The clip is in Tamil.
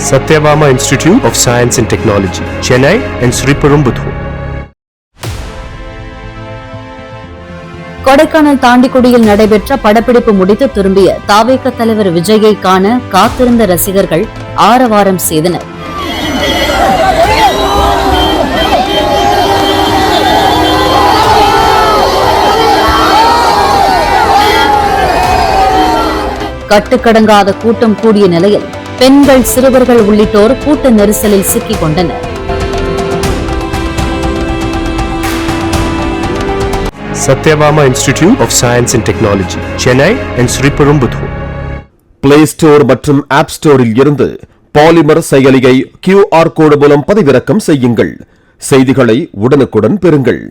Satyabama Institute of Science and Technology, Chennai and Sriperumbudur. Kodaikanal தாண்டிக்குடியில் நடைபெற்ற படப்பிடிப்பு முடித்து திரும்பிய தாவேக தலைவர் விஜயை காண காத்திருந்த ரசிகர்கள் ஆரவாரம் செய்தனர். கட்டுக்கடங்காத கூட்டம் கூடிய நிலையில் பெண்கள், சிறுவர்கள் உள்ளிட்டோர் கூட்ட நெரிசலில் சிக்கிக் கொண்டனர். Satyabama Institute of Science and Technology, Chennai and Sriperumbudur. Play Store மற்றும் App Storeல் இருந்து பாலிமர் செயலியை QR கோடு மூலம் பதிவிறக்கம் செய்யுங்கள். செய்திகளை உடனுக்குடன் பெறுங்கள்.